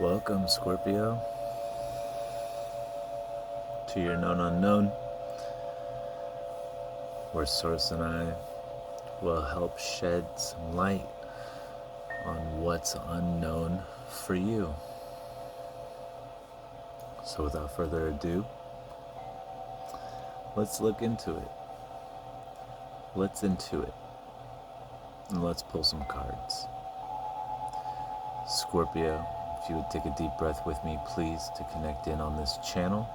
Welcome, Scorpio, to your known unknown, where Source and I will help shed some light on what's unknown for you. So without further ado, let's look into it. Let's intuit, and let's pull some cards. Scorpio, if you would take a deep breath with me, please, to connect in on this channel.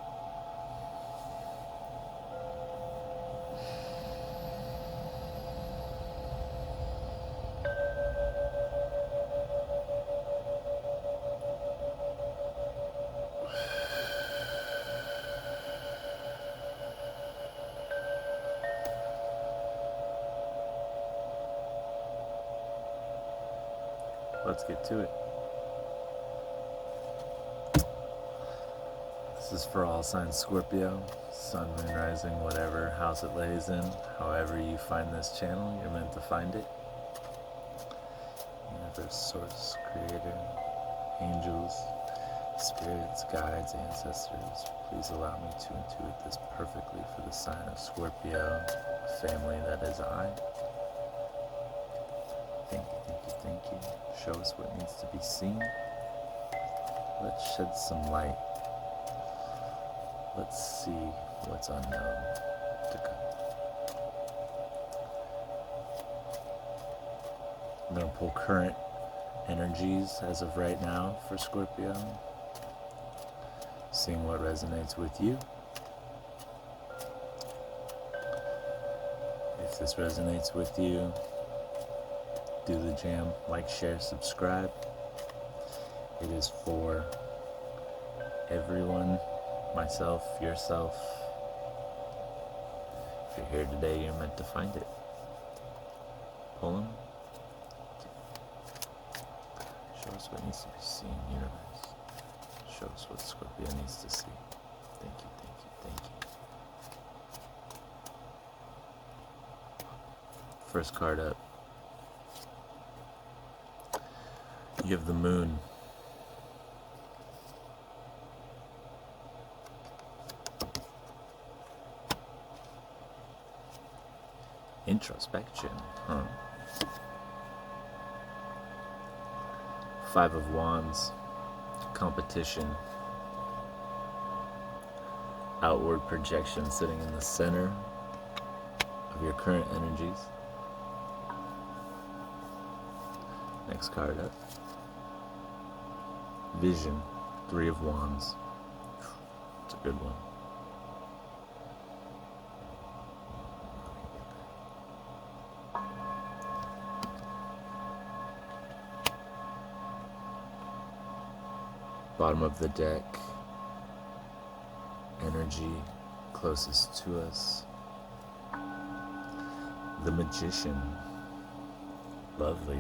Let's get to it. This is for all signs Scorpio, sun, moon, rising, whatever house it lays in. However you find this channel, you're meant to find it. Universe, source, creator, angels, spirits, guides, ancestors, please allow me to intuit this perfectly for the sign of Scorpio, family that is I. Thank you, thank you, thank you. Show us what needs to be seen. Let's shed some light. Let's see what's unknown to come. I'm going to pull current energies as of right now for Scorpio, seeing what resonates with you. If this resonates with you, do the jam, like, share, subscribe. It is for everyone, myself, yourself. If you're here today, you're meant to find it. Pull them. Show us what needs to be seen, universe. Show us what Scorpio needs to see. Thank you, thank you, thank you. First card up. You have the moon. Introspection, huh? Five of Wands. Competition. Outward projection sitting in the center of your current energies. Next card up. Vision. Three of Wands. It's a good one. Bottom of the deck. Energy closest to us. The Magician. Lovely.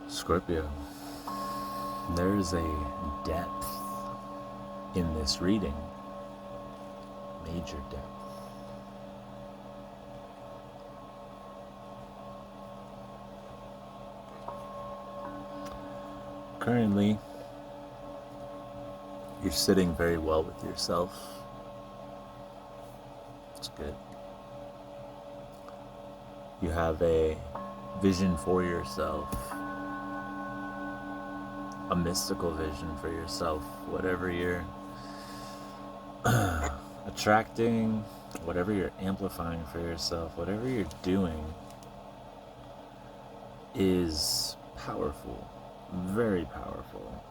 Scorpio, there is a depth in this reading, major depth. Currently, you're sitting very well with yourself. It's good. You have a vision for yourself. A mystical vision for yourself, whatever you're attracting, whatever you're amplifying for yourself, whatever you're doing is powerful, very powerful.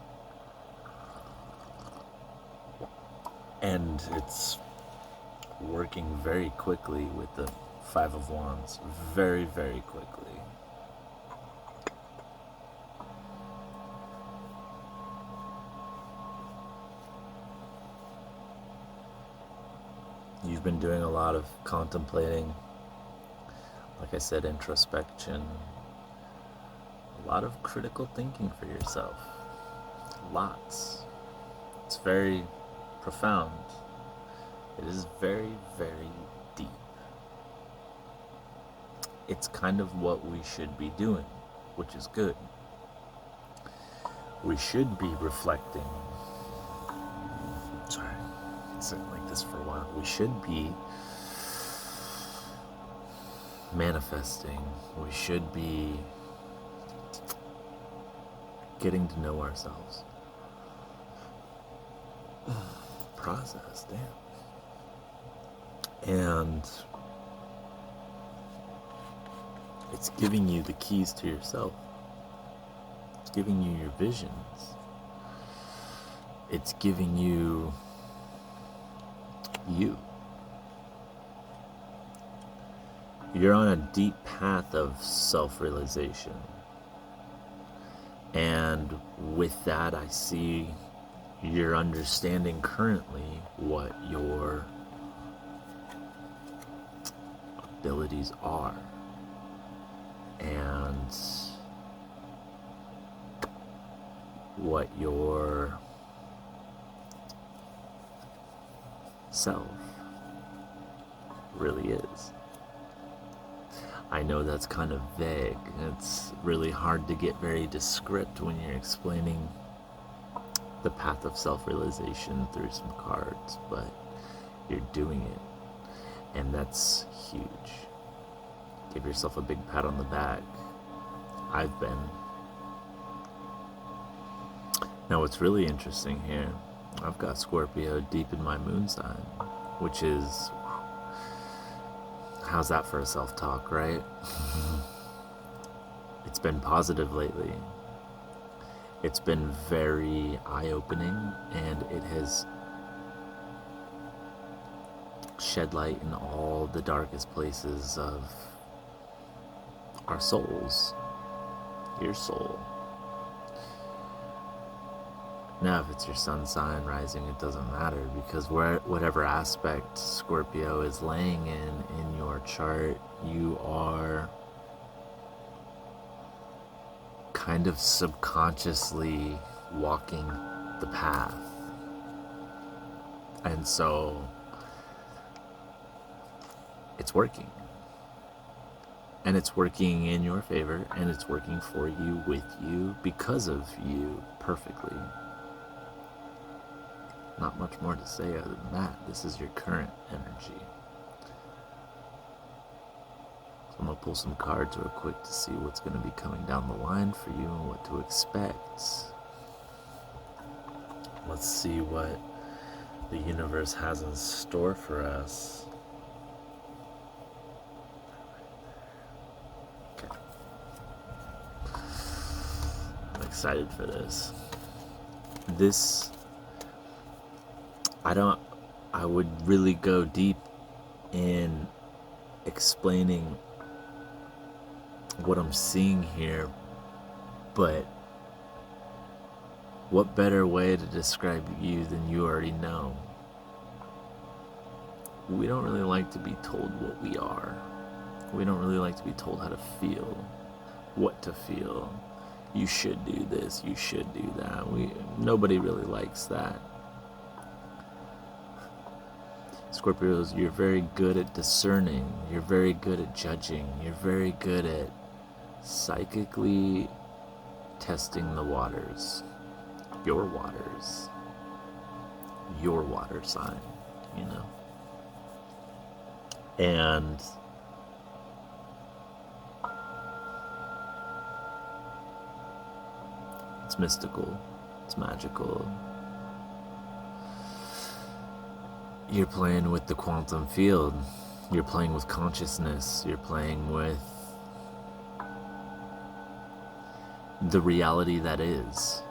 And it's working very quickly with the Five of Wands, very, very quickly. You've been doing a lot of contemplating, like I said, introspection, a lot of critical thinking for yourself. Lots. It's very profound. It is very, very deep. it's kind of what we should be doing, which is good. We should be reflecting. Sorry, it's sitting like this for a while. We should be manifesting. We should be getting to know ourselves. Process, damn. And it's giving you the keys to yourself. It's giving you your visions. It's giving you you. You're on a deep path of self-realization. And with that, I see you're understanding currently what your abilities are. And what your self really is. I know that's kind of vague. It's really hard to get very descriptive when you're explaining the path of self-realization through some cards, but you're doing it, and that's huge. Give yourself a big pat on the back. I've been. Now what's really interesting here, I've got Scorpio deep in my moon sign, which is, how's that for a self-talk, right? It's been positive lately. It's been very eye-opening, and it has shed light in all the darkest places of our souls. Your soul. Now, if it's your sun sign rising, it doesn't matter, because whatever aspect Scorpio is laying in your chart, you are kind of subconsciously walking the path. And so it's working. And it's working in your favor, and it's working for you, with you, because of you, perfectly. Not much more to say other than that. This is your current energy. So I'm going to pull some cards real quick to see what's going to be coming down the line for you and what to expect. Let's see what the universe has in store for us. Okay. I'm excited for this. I would really go deep in explaining what I'm seeing here, but what better way to describe you than you already know? We don't really like to be told what we are. We don't really like to be told how to feel, what to feel. You should do this, you should do that. Nobody really likes that. Scorpios, you're very good at discerning, you're very good at judging, you're very good at psychically testing the waters. Your waters. Your water sign, you know? And it's mystical, it's magical. You're playing with the quantum field. You're playing with consciousness. You're playing with the reality that is.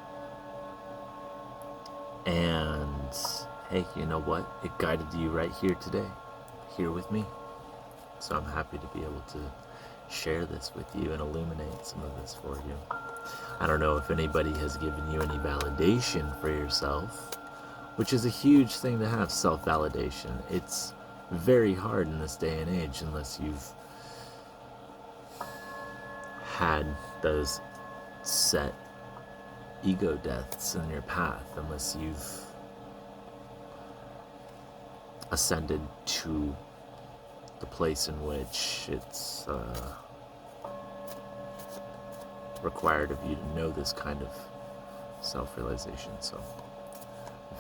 And hey, you know what? It guided you right here today, here with me. So I'm happy to be able to share this with you and illuminate some of this for you. I don't know if anybody has given you any validation for yourself, which is a huge thing to have, self-validation. It's very hard in this day and age unless you've had those set ego deaths in your path, unless you've ascended to the place in which it's required of you to know this kind of self-realization. So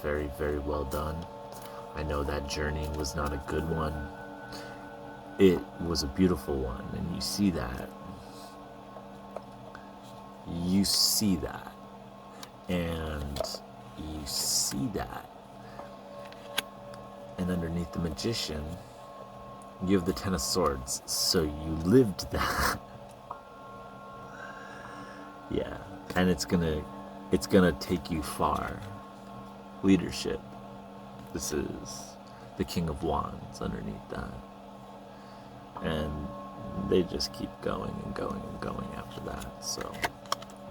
very, very well done. I know that journey was not a good one. It was a beautiful one, and you see that. You see that. And you see that. And underneath the magician, you have the Ten of Swords. So you lived that. Yeah. And it's gonna take you far. Leadership. This is the King of Wands underneath that. And they just keep going and going and going after that. So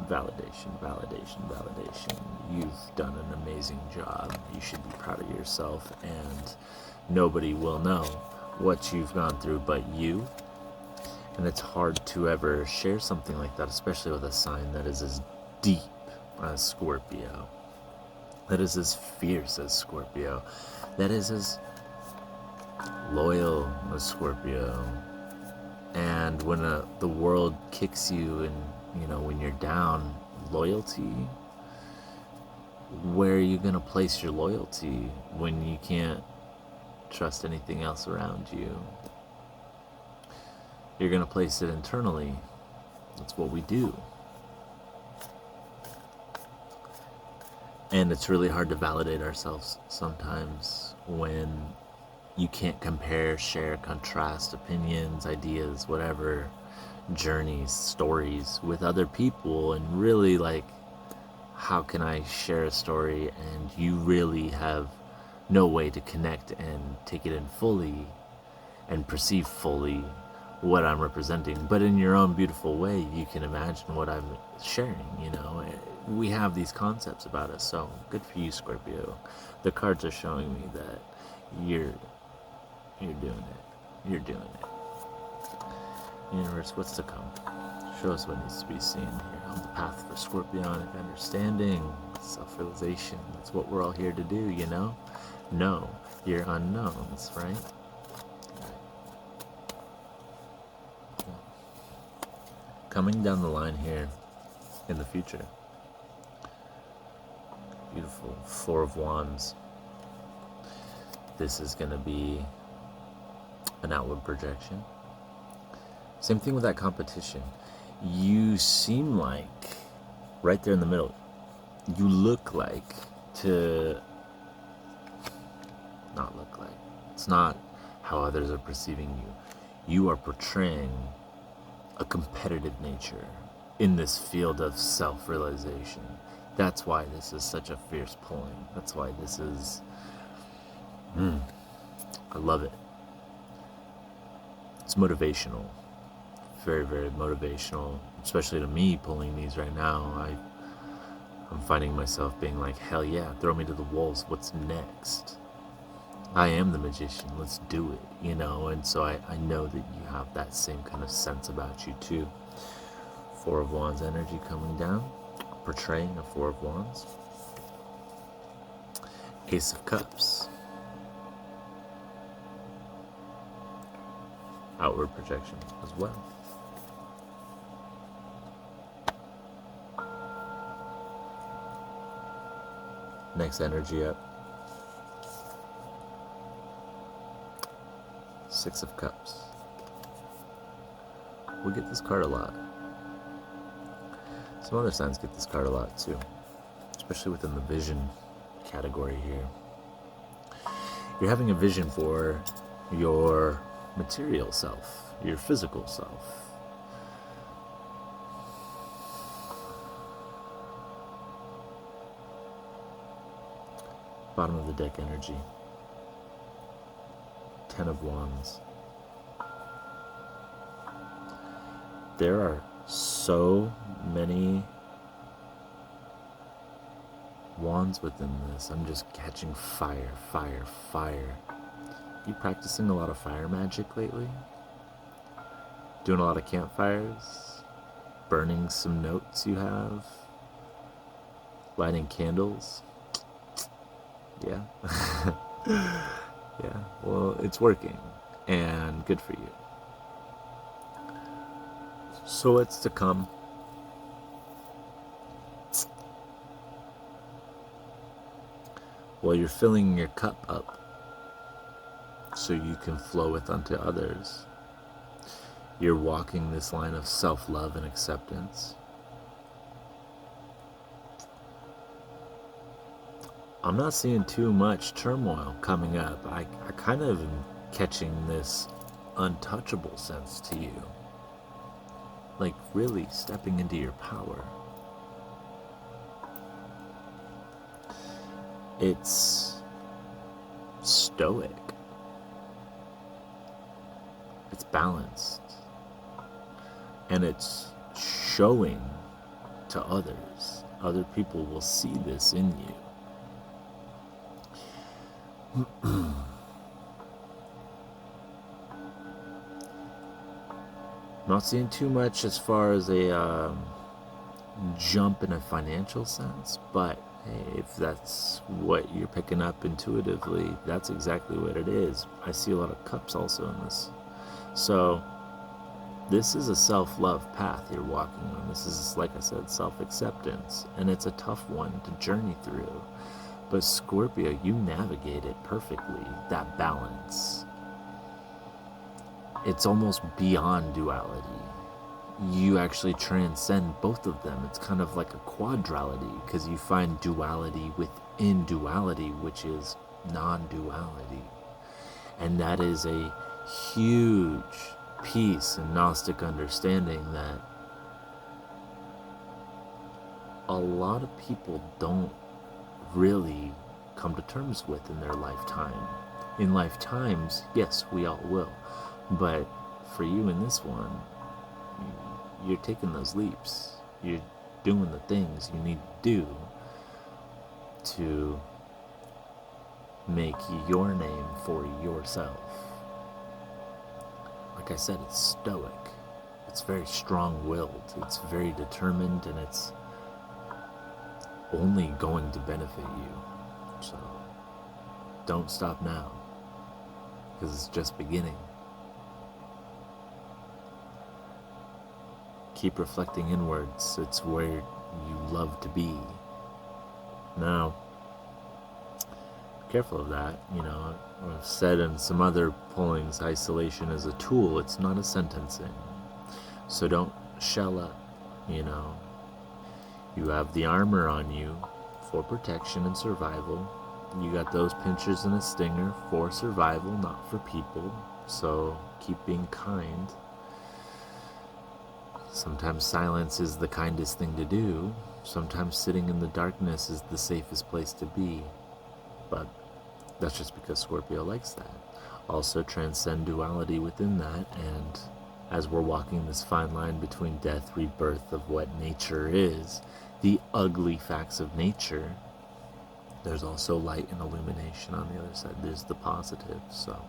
validation, validation, validation. You've done an amazing job. You should be proud of yourself, and nobody will know what you've gone through but you. And it's hard to ever share something like that, especially with a sign that is as deep as Scorpio, that is as fierce as Scorpio, that is as loyal as Scorpio. And when the world kicks you, and when you're down, loyalty, where are you going to place your loyalty when you can't trust anything else around you? You're going to place it internally. That's what we do. And it's really hard to validate ourselves sometimes when you can't compare, share, contrast opinions, ideas, whatever, journeys, stories with other people, and really, like, how can I share a story and you really have no way to connect and take it in fully and perceive fully what I'm representing, but in your own beautiful way you can imagine what I'm sharing. We have these concepts about us. So good for you, Scorpio. The cards are showing me that you're doing it. You're doing it. Universe, what's to come? Show us what needs to be seen here on the path for Scorpionic understanding, self-realization. That's what we're all here to do, Know your unknowns, right? Coming down the line here in the future. Beautiful Four of Wands. This is going to be an outward projection. Same thing with that competition. You seem like, right there in the middle, you look like to not look like. It's not how others are perceiving you. You are portraying a competitive nature in this field of self-realization. That's why this is such a fierce pulling. That's why this is... I love it. It's motivational. Very, very motivational. Especially to me, pulling these right now. I'm finding myself being like, hell yeah, throw me to the wolves. What's next? I am the magician. Let's do it, And so I know that you have that same kind of sense about you too. Four of Wands energy coming down, portraying a Four of Wands. Ace of Cups. Outward projection as well. Next energy up. Six of Cups. We get this card a lot. Some other signs get this card a lot too, especially within the vision category here. You're having a vision for your material self, your physical self. Bottom of the deck energy. Ten of Wands. There are so many wands within this. I'm just catching fire, fire, fire. You practicing a lot of fire magic lately? Doing a lot of campfires? Burning some notes you have? Lighting candles? Yeah. Yeah, well, it's working, and good for you. So what's to come? Well, you're filling your cup up so you can flow it unto others. You're walking this line of self-love and acceptance. I'm not seeing too much turmoil coming up. I kind of am catching this untouchable sense to you. Like really stepping into your power. It's stoic. It's balanced. And it's showing to others. Other people will see this in you. Not seeing too much as far as a jump in a financial sense, but hey, if that's what you're picking up intuitively, that's exactly what it is. I see a lot of cups also in this. So this is a self-love path you're walking on. This is, like I said, self-acceptance, and it's a tough one to journey through. But Scorpio, you navigate it perfectly, that balance. It's almost beyond duality. You actually transcend both of them. It's kind of like a quadrality, because you find duality within duality, which is non-duality. And that is a huge piece in Gnostic understanding that a lot of people don't really come to terms with in their lifetime. In lifetimes, yes, we all will. But for you in this one, you're taking those leaps. You're doing the things you need to do to make your name for yourself. Like I said, it's stoic. It's very strong-willed. It's very determined, and it's only going to benefit you. So don't stop now, because it's just beginning. Keep reflecting inwards. It's where you love to be. Now, be careful of that. You know, I've said in some other pullings, isolation is a tool. It's not a sentencing. So don't shell up, you know. You have the armor on you for protection and survival. You got those pinchers and a stinger for survival, not for people. So keep being kind. Sometimes silence is the kindest thing to do. Sometimes sitting in the darkness is the safest place to be. But that's just because Scorpio likes that. Also transcend duality within that, and as we're walking this fine line between death, rebirth of what nature is, the ugly facts of nature, there's also light and illumination on the other side. There's the positive. So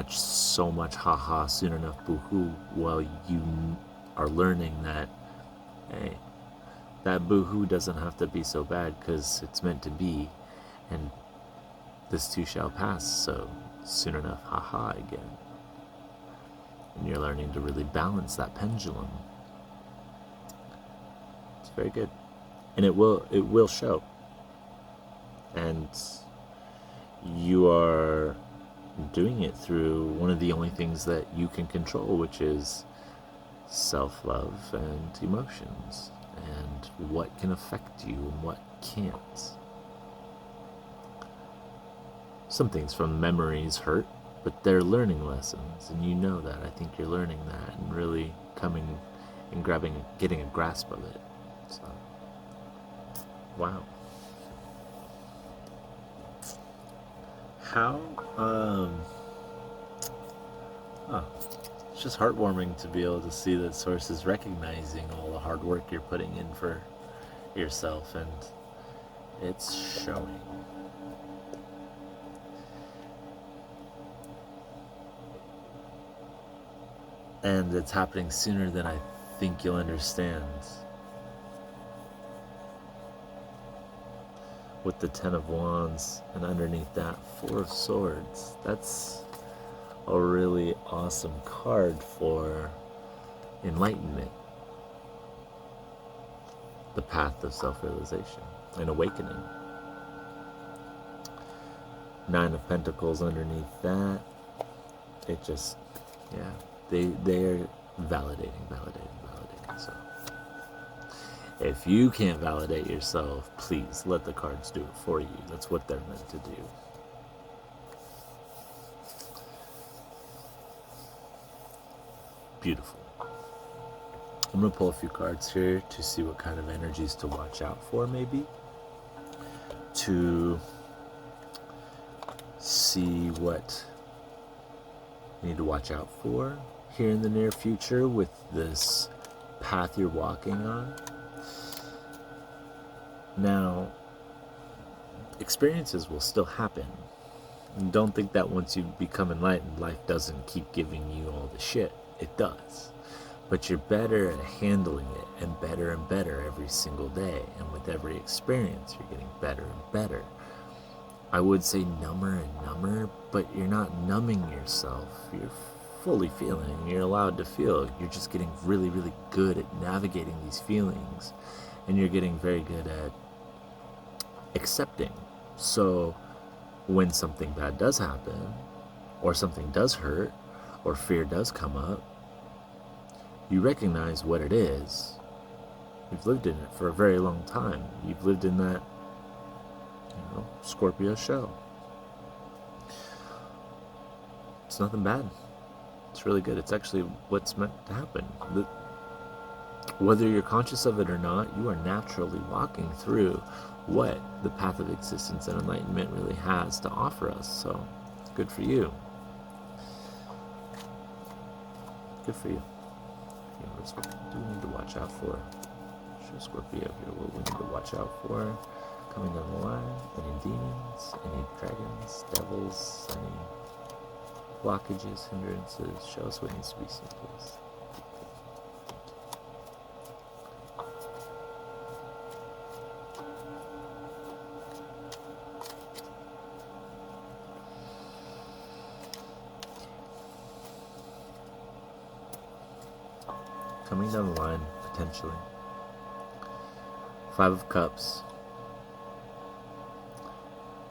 so much haha, soon enough boohoo, well, you are learning that, hey, that boohoo doesn't have to be so bad, because it's meant to be, and this too shall pass, so soon enough haha again. And you're learning to really balance that pendulum. It's very good. And it will show. And you are doing it through one of the only things that you can control, which is self-love and emotions, and what can affect you and what can't. Some things from memories hurt, but they're learning lessons, and you know that. I think you're learning that and really coming and getting a grasp of it. So, wow. How, it's just heartwarming to be able to see that Source is recognizing all the hard work you're putting in for yourself, and it's showing. And it's happening sooner than I think you'll understand. With the Ten of Wands, and underneath that, Four of Swords. That's a really awesome card for enlightenment. The path of self-realization and awakening. Nine of Pentacles underneath that. It just, yeah, they're validating. So if you can't validate yourself, please let the cards do it for you. That's what they're meant to do. Beautiful. I'm going to pull a few cards here to see what kind of energies to watch out for, maybe. To see what you need to watch out for here in the near future with this path you're walking on. Now, experiences will still happen. And don't think that once you become enlightened, life doesn't keep giving you all the shit. It does. But you're better at handling it, and better every single day. And with every experience, you're getting better and better. I would say number and number, but you're not numbing yourself. You're fully feeling. You're allowed to feel. You're just getting really, really good at navigating these feelings. And you're getting very good at accepting. So when something bad does happen, or something does hurt, or fear does come up, you recognize what it is. You've lived in it for a very long time. You've lived in that, Scorpio show. It's nothing bad. It's really good. It's actually what's meant to happen. Whether you're conscious of it or not, you are naturally walking through what the path of existence and enlightenment really has to offer us. So, good for you. Good for you. What do we need to watch out for? Show Scorpio here what we need to watch out for coming down the line. Any demons, any dragons, devils, any blockages, hindrances. Show us what needs to be seen, please. Coming down the line, potentially. Five of Cups.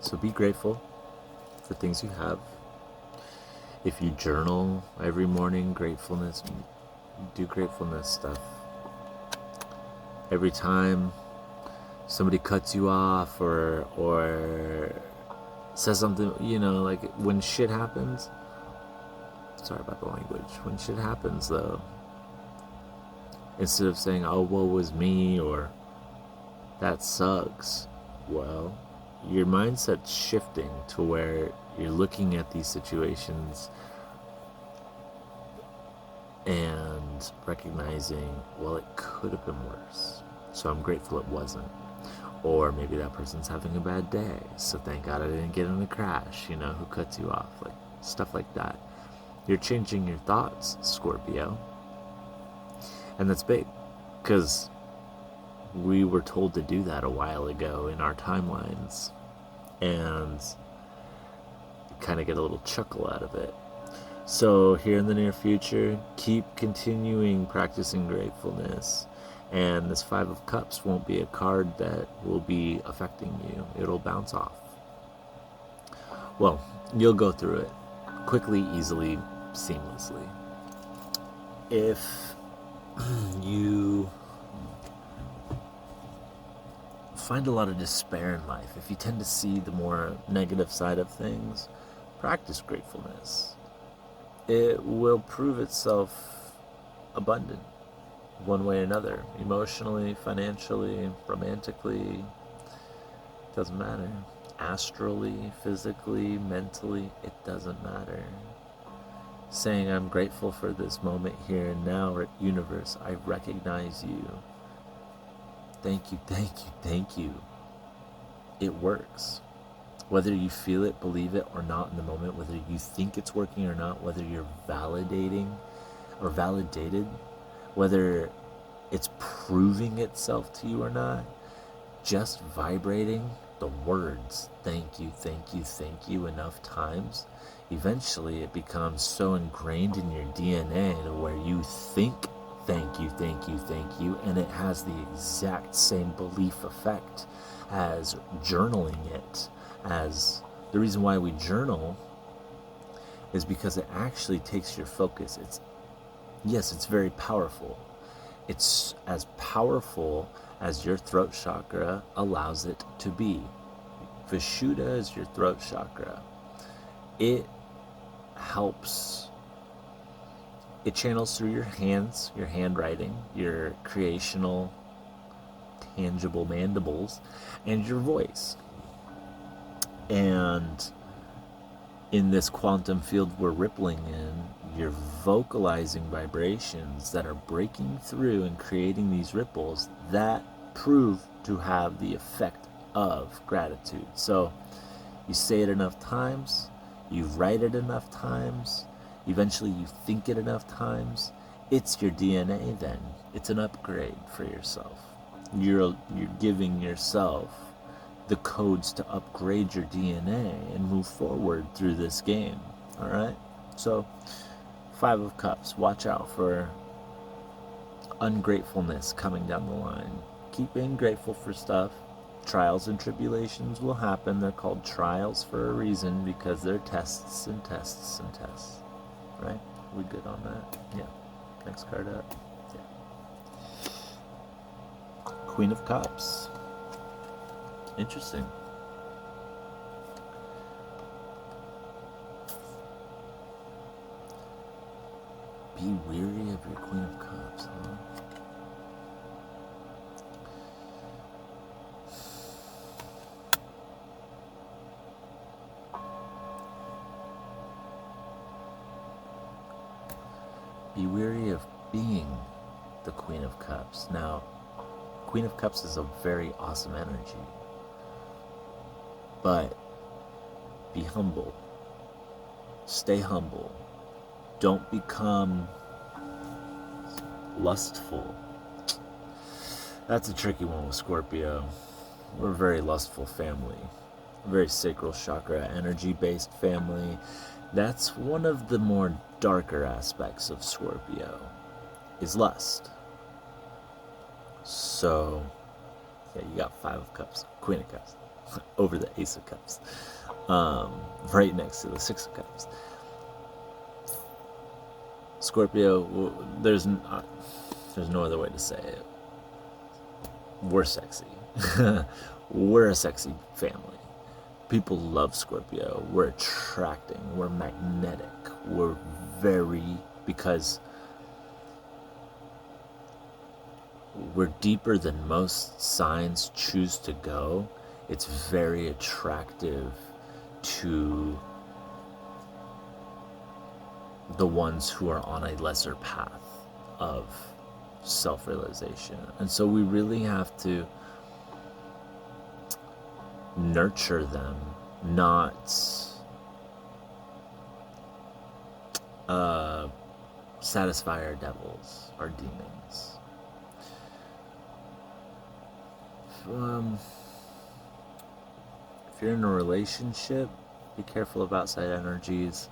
So be grateful for things you have. If you journal every morning, gratefulness, do gratefulness stuff. Every time somebody cuts you off or says something, like when shit happens, sorry about the language, when shit happens though, instead of saying, oh, woe was me, or that sucks, well, your mindset's shifting to where you're looking at these situations and recognizing, well, it could have been worse, so I'm grateful it wasn't. Or maybe that person's having a bad day, so thank God I didn't get in a crash, who cuts you off, like stuff like that. You're changing your thoughts, Scorpio. And that's big, because we were told to do that a while ago in our timelines, and kind of get a little chuckle out of it. So here in the near future, keep continuing practicing gratefulness, and this Five of Cups won't be a card that will be affecting you. It'll bounce off. Well, you'll go through it quickly, easily, seamlessly. If you find a lot of despair in life, if you tend to see the more negative side of things, practice gratefulness. It will prove itself abundant one way or another, emotionally, financially, romantically, doesn't matter. Astrally, physically, mentally, it doesn't matter. Saying, I'm grateful for this moment here and now, or universe, I recognize you. Thank you, thank you, thank you. It works. Whether you feel it, believe it, or not in the moment, whether you think it's working or not, whether you're validating or validated, whether it's proving itself to you or not, just vibrating the words, thank you, thank you, thank you, enough times, eventually it becomes so ingrained in your DNA to where you think thank you, thank you, thank you, and it has the exact same belief effect as journaling it, as The reason why we journal is because it actually takes your focus. Yes, it's very powerful. It's as powerful as your throat chakra allows it to be. Vishuddha is your throat chakra. It helps, it channels through your hands, your handwriting, your creational, tangible mandibles, and your voice. And in this quantum field we're rippling in, you're vocalizing vibrations that are breaking through and creating these ripples that prove to have the effect of gratitude. So you say it enough times, you write it enough times, eventually you think it enough times, it's your DNA then. It's an upgrade for yourself. You're giving yourself the codes to upgrade your DNA and move forward through this game. All right? So, 5 of Cups. Watch out for ungratefulness coming down the line. Keep being grateful for stuff. Trials and tribulations will happen. They're called trials for a reason because they're tests and tests and tests. Right? We good on that? Yeah. Next card up. Yeah. Queen of Cups. Interesting. Be weary of your Queen of Cups, huh? Be weary of being the Queen of Cups. Now, Queen of Cups is a very awesome energy. But be humble. Stay humble. Don't become lustful. That's a tricky one with Scorpio. We're a very lustful family. A very sacral chakra, energy-based family. That's one of the more darker aspects of Scorpio, is lust. So, yeah, you got 5 of Cups, Queen of Cups, over the Ace of Cups, right next to the 6 of Cups. Scorpio, there's no other way to say it. We're sexy. We're a sexy family. People love Scorpio. We're attracting. We're magnetic. We're because we're deeper than most signs choose to go. It's very attractive to the ones who are on a lesser path of self-realization. And so we really have to nurture them, not satisfy our devils, our demons. If you're in a relationship, be careful of outside energies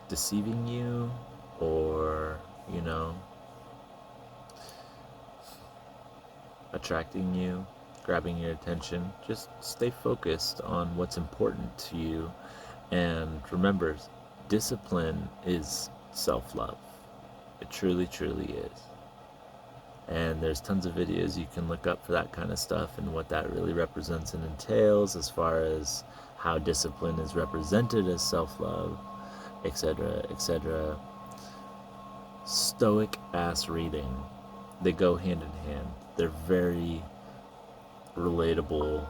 deceiving you, or attracting you, grabbing your attention. Just stay focused on what's important to you, and remember, discipline is self-love. It truly, truly is. And there's tons of videos you can look up for that kind of stuff and what that really represents and entails, as far as how discipline is represented as self-love, etc., etc. Stoic ass reading. They go hand in hand. They're very relatable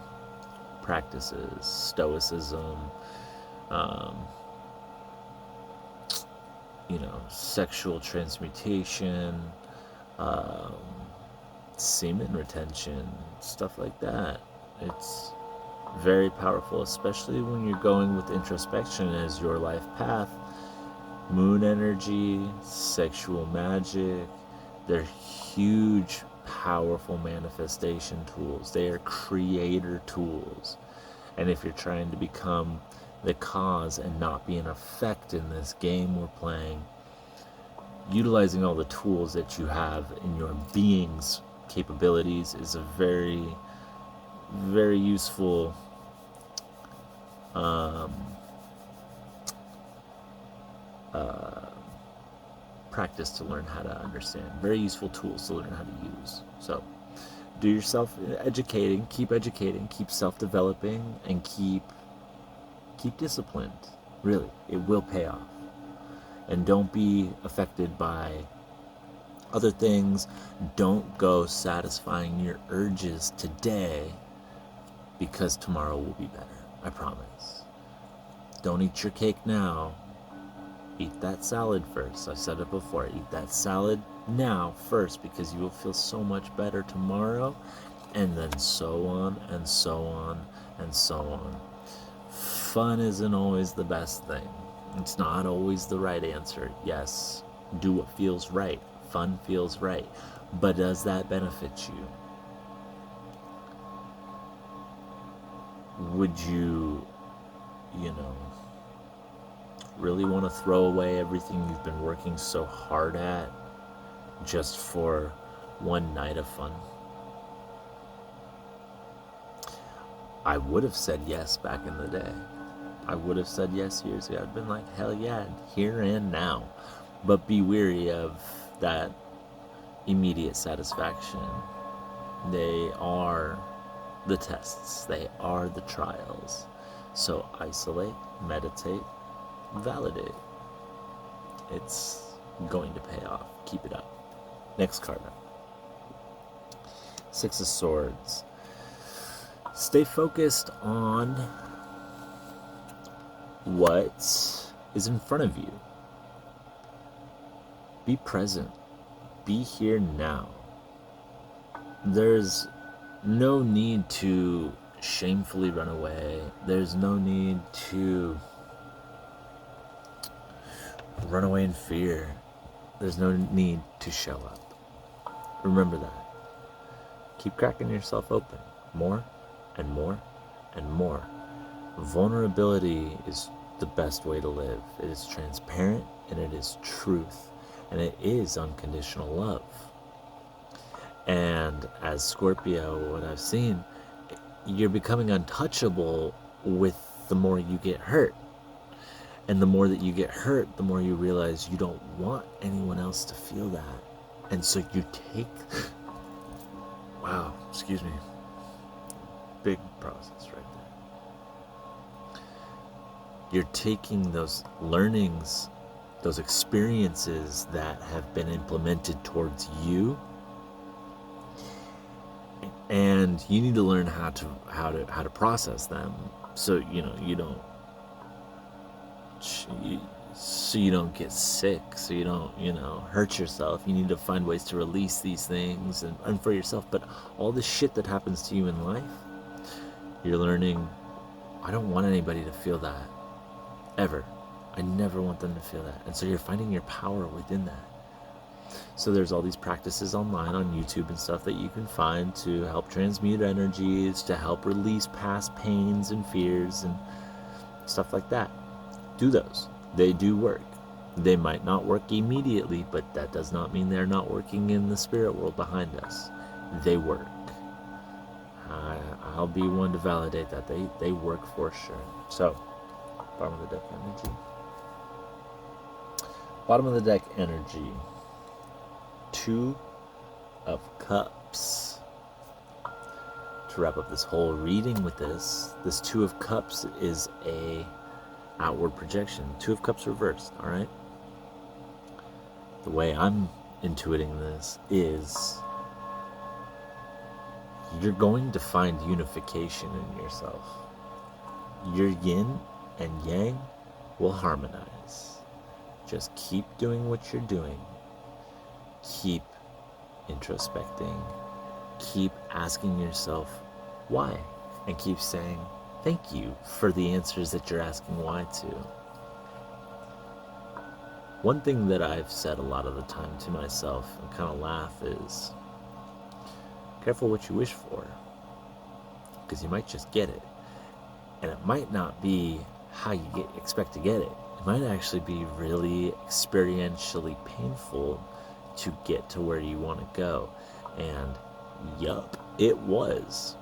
practices. Stoicism, sexual transmutation, semen retention, stuff like that. It's very powerful, especially when you're going with introspection as your life path. Moon energy, sexual magic, they're huge, powerful manifestation tools. They are creator tools. And if you're trying to become the cause and not be an effect in this game we're playing, utilizing all the tools that you have in your being's capabilities is a very, very useful practice to learn how to understand. Very useful tools to learn how to use. So do yourself educating, keep self-developing, and keep disciplined. Really, it will pay off. And don't be affected by other things. Don't go satisfying your urges today because tomorrow will be better. I promise. Don't eat your cake now. Eat that salad first. I've said it before. Eat that salad now first because you will feel so much better tomorrow, and then so on and so on and so on. Fun isn't always the best thing. It's not always the right answer. Yes, do what feels right. Fun feels right. But does that benefit you? Would you, really want to throw away everything you've been working so hard at just for one night of fun? I would have said yes back in the day. I would have said yes years ago. I'd been like, hell yeah, here and now. But be wary of that immediate satisfaction. They are the tests. They are the trials. So isolate, meditate, validate. It's going to pay off. Keep it up. Next card up. Six of Swords. Stay focused on what is in front of you. Be present. Be here now. There's no need to shamefully run away. There's no need to run away in fear. There's no need to show up. Remember that. Keep cracking yourself open. More and more and more. Vulnerability is the best way to live. It is transparent and it is truth. And it is unconditional love. And as Scorpio, what I've seen, you're becoming untouchable with the more you get hurt. And the more that you get hurt, the more you realize you don't want anyone else to feel that. And so you take... Wow, excuse me. Big process right there. You're taking those learnings, those experiences that have been implemented towards you, and you need to learn how to process them, so you don't get sick, so you don't hurt yourself. You need to find ways to release these things and for yourself. But all the shit that happens to you in life, you're learning, I don't want anybody to feel that ever. I never want them to feel that. And so you're finding your power within that. So there's all these practices online on YouTube and stuff that you can find to help transmute energies, to help release past pains and fears and stuff like that. Do those. They do work. They might not work immediately, but that does not mean they're not working in the spirit world behind us. They work. I'll be one to validate that. They work for sure. So, bottom of the deck energy. Bottom of the deck energy. 2 of Cups. To wrap up this whole reading with this 2 of Cups is a outward projection. 2 of Cups reversed, alright? The way I'm intuiting this is you're going to find unification in yourself. Your yin and yang will harmonize. Just keep doing what you're doing. Keep introspecting. Keep asking yourself why. And keep saying thank you for the answers that you're asking why to. One thing that I've said a lot of the time to myself and kind of laugh is, careful what you wish for, because you might just get it. And it might not be how you expect to get it. It might actually be really experientially painful to get to where you want to go. And yup, it was.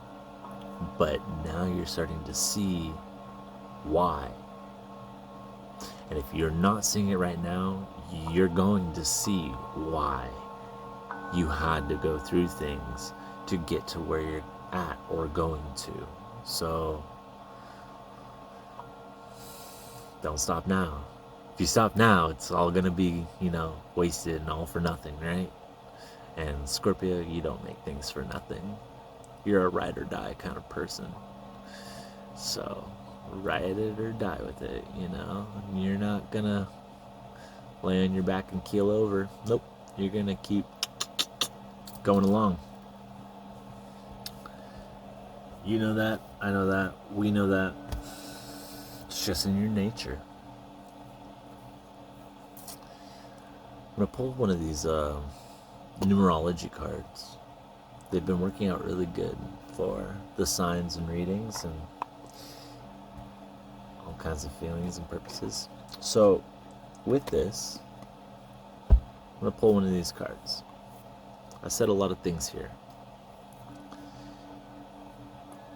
But now you're starting to see why. And if you're not seeing it right now, you're going to see why you had to go through things to get to where you're at or going to. So don't stop now. If you stop now, it's all gonna be, wasted and all for nothing, right? And Scorpio, you don't make things for nothing. You're a ride or die kind of person. So ride it or die with it, You're not gonna lay on your back and keel over. Nope. You're gonna keep going along. You know that, I know that, we know that. It's just in your nature. I'm gonna pull one of these numerology cards. They've been working out really good for the signs and readings and all kinds of feelings and purposes. So with this, I'm gonna pull one of these cards. I said a lot of things here.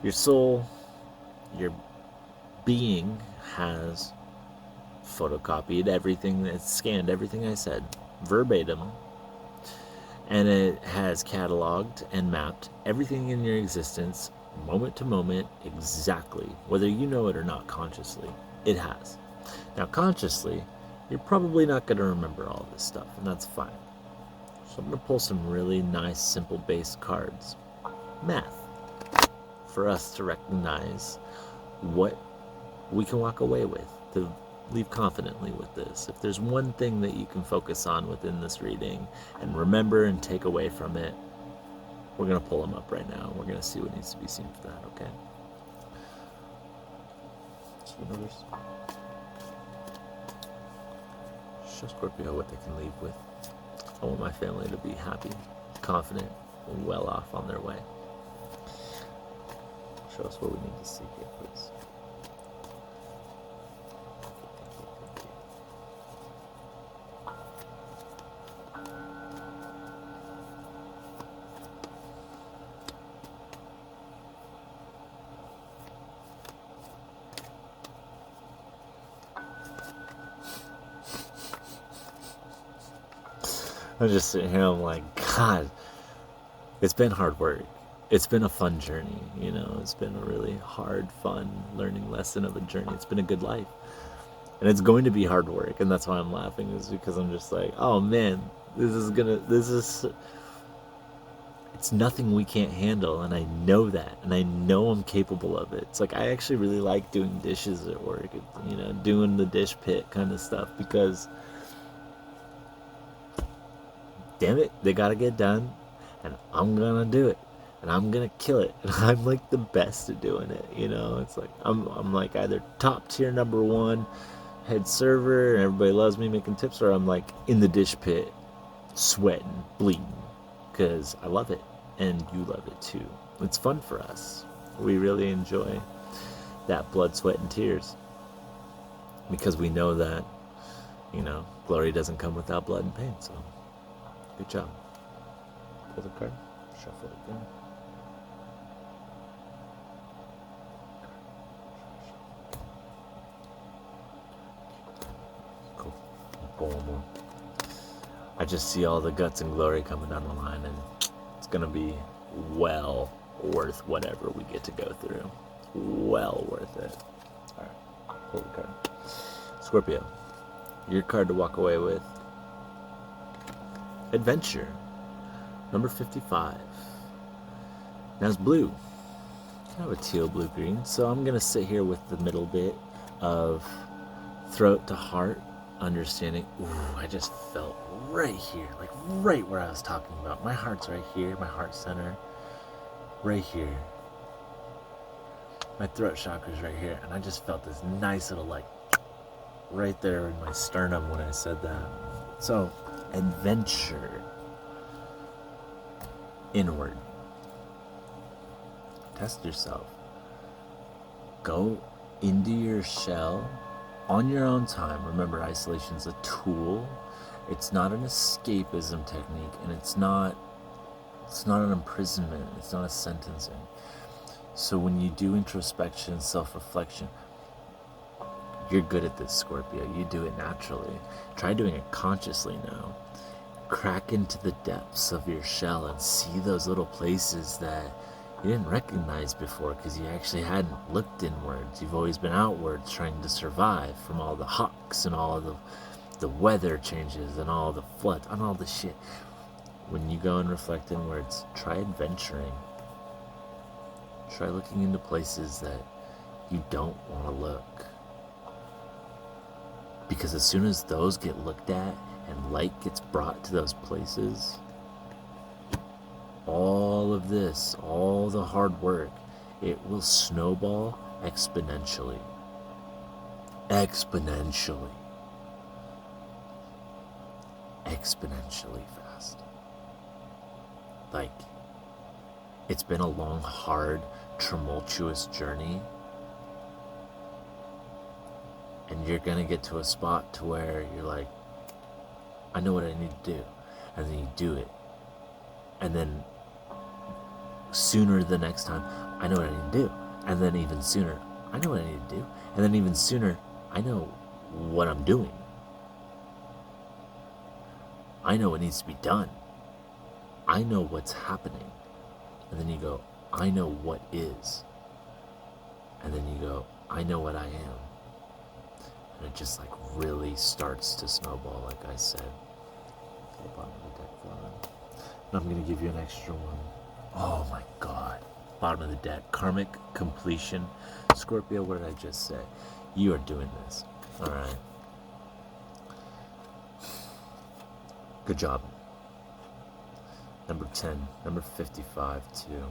Your soul, your being has photocopied everything, it's scanned everything I said verbatim, and it has cataloged and mapped everything in your existence moment to moment exactly, whether you know it or not consciously. It has. Now consciously, you're probably not going to remember all this stuff, and that's fine. So I'm going to pull some really nice simple base cards, math, for us to recognize what we can walk away with, to leave confidently with this. If there's one thing that you can focus on within this reading and remember and take away from it, we're going to pull them up right now. We're going to see what needs to be seen for that, okay? So universe, show Scorpio what they can leave with. I want my family to be happy, confident, and well off on their way. Show us what we need to see here, please. I'm just sitting here, I'm like, God, it's been hard work. It's been a fun journey, It's been a really hard, fun learning lesson of a journey. It's been a good life. And it's going to be hard work, and that's why I'm laughing, is because I'm just like, oh man, it's nothing we can't handle, and I know that, and I know I'm capable of it. It's like, I actually really like doing dishes at work, doing the dish pit kind of stuff, because damn it, they gotta get done, and I'm gonna do it, and I'm gonna kill it, and I'm like the best at doing it. It's like I'm like either top tier number one head server and everybody loves me making tips, or I'm like in the dish pit sweating, bleeding, because I love it and you love it too. It's fun for us. We really enjoy that blood, sweat, and tears, because we know that glory doesn't come without blood and pain. So good job. Pull the card, shuffle it again. Cool. Pull one more. I just see all the guts and glory coming down the line, and it's gonna be well worth whatever we get to go through. Well worth it. Alright, pull the card. Scorpio, your card to walk away with: adventure, number 55. Now it's blue, kind of a teal blue green, so I'm gonna sit here with the middle bit of throat to heart, understanding. Ooh, I just felt right here, like right where I was talking about. My heart's right here, my heart center, right here. My throat chakra's right here, and I just felt this nice little like right there in my sternum when I said that. So, adventure, inward. Test yourself. Go into your shell on your own time. Remember, isolation is a tool. It's not an escapism technique, and it's not an imprisonment. It's not a sentencing. So when you do introspection and self-reflection, you're good at this, Scorpio. You do it naturally. Try doing it consciously now. Crack into the depths of your shell and see those little places that you didn't recognize before because you actually hadn't looked inwards. You've always been outwards trying to survive from all the hawks and all the weather changes and all the floods and all the shit. When you go and reflect inwards, try adventuring. Try looking into places that you don't want to look. Because as soon as those get looked at and light gets brought to those places, all of this, all the hard work, it will snowball exponentially. Exponentially fast. Like, it's been a long, hard, tumultuous journey, and you're gonna get to a spot to where you're like, I know what I need to do, and then you do it, and then sooner the next time, I know what I need to do, and then even sooner, I know what I need to do, and then even sooner, I know what I'm doing. I know what needs to be done. I know what's happening. And then you go, I know what is. And then you go, I know what I am. And it just like really starts to snowball, like I said. Bottom of the deck flying. And I'm going to give you an extra one. Oh my God. Bottom of the deck. Karmic completion. Scorpio, what did I just say? You are doing this. All right. Good job. Number 10, number 55 too.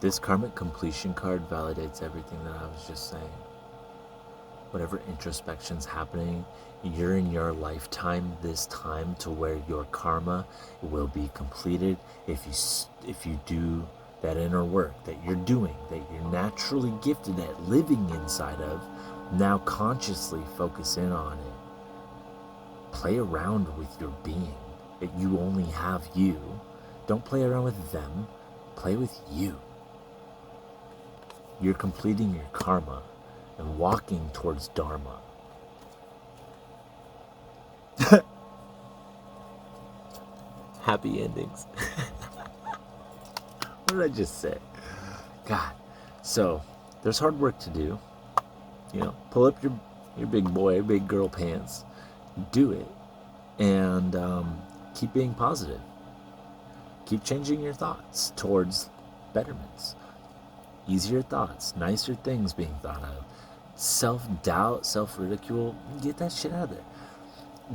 This karmic completion card validates everything that I was just saying. Whatever introspection's happening, you're in your lifetime this time to where your karma will be completed if you do that inner work that you're doing, that you're naturally gifted at living inside of. Now consciously focus in on it. Play around with your being. That you only have you. Don't play around with them. Play with you. You're completing your karma and walking towards Dharma. Happy endings. What did I just say? God. So, there's hard work to do. You know, pull up your big boy, big girl pants. Do it. And keep being positive. Keep changing your thoughts towards betterments. Easier thoughts, nicer things being thought of. Self-doubt, self-ridicule, get that shit out of there.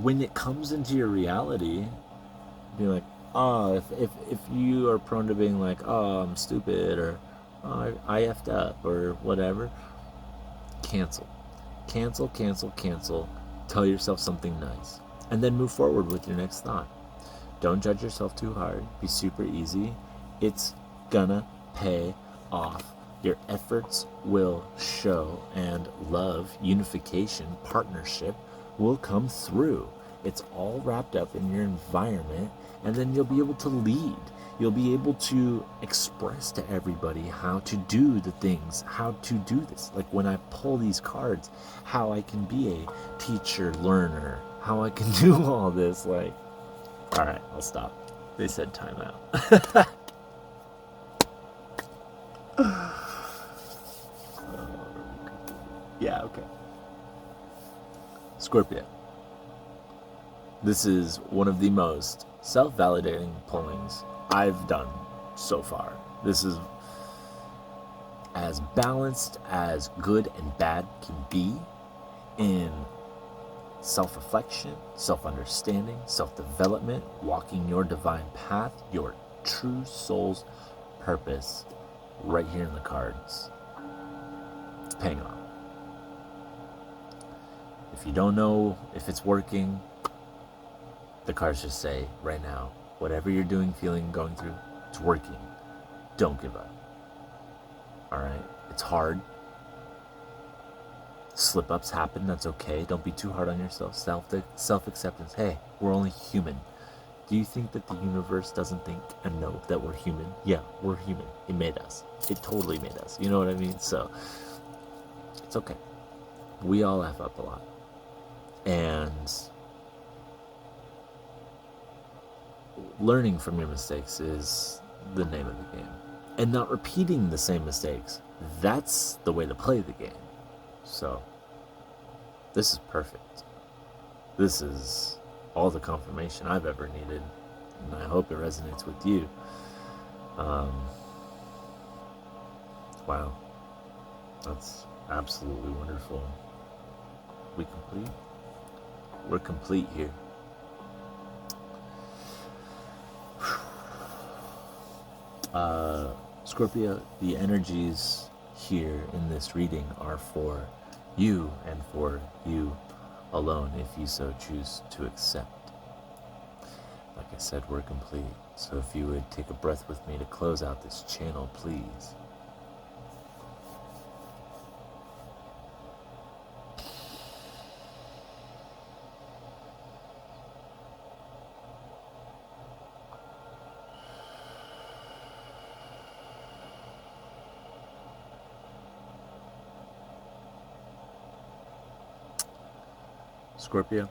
When it comes into your reality, be like, oh, if you are prone to being like, oh, I'm stupid, or oh, I effed up, or whatever, cancel. Cancel. Tell yourself something nice. And then move forward with your next thought. Don't judge yourself too hard. Be super easy. It's gonna pay off. Your efforts will show, and love, unification, partnership will come through. It's all wrapped up in your environment, and then you'll be able to lead. You'll be able to express to everybody how to do the things, how to do this. Like when I pull these cards, how I can be a teacher, learner, how I can do all this. Like, all right, I'll stop. They said timeout. Yeah, okay. Scorpio. This is one of the most self-validating pullings I've done so far. This is as balanced as good and bad can be in self-reflection, self-understanding, self-development, walking your divine path, your true soul's purpose, right here in the cards. It's paying off. If you don't know if it's working, the cards just say right now, whatever you're doing, feeling, going through, it's working. Don't give up. All right? It's hard. Slip-ups happen. That's okay. Don't be too hard on yourself. Self-acceptance. Hey, we're only human. Do you think that the universe doesn't think and know that we're human? Yeah, we're human. It made us. It totally made us. You know what I mean? So it's okay. We all F up a lot. And learning from your mistakes is the name of the game. And not repeating the same mistakes, that's the way to play the game. So this is perfect. This is all the confirmation I've ever needed, and I hope it resonates with you. Wow, that's absolutely wonderful. We complete? We're complete here. Scorpio, the energies here in this reading are for you and for you alone if you so choose to accept. Like I said, we're complete. So if you would take a breath with me to close out this channel, please. Scorpio,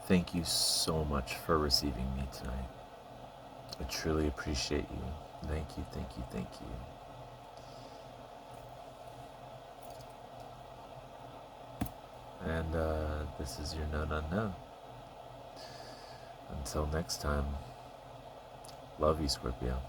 thank you so much for receiving me tonight. I truly appreciate you. Thank you, thank you, thank you. And this is your known unknown. Until next time, love you, Scorpio.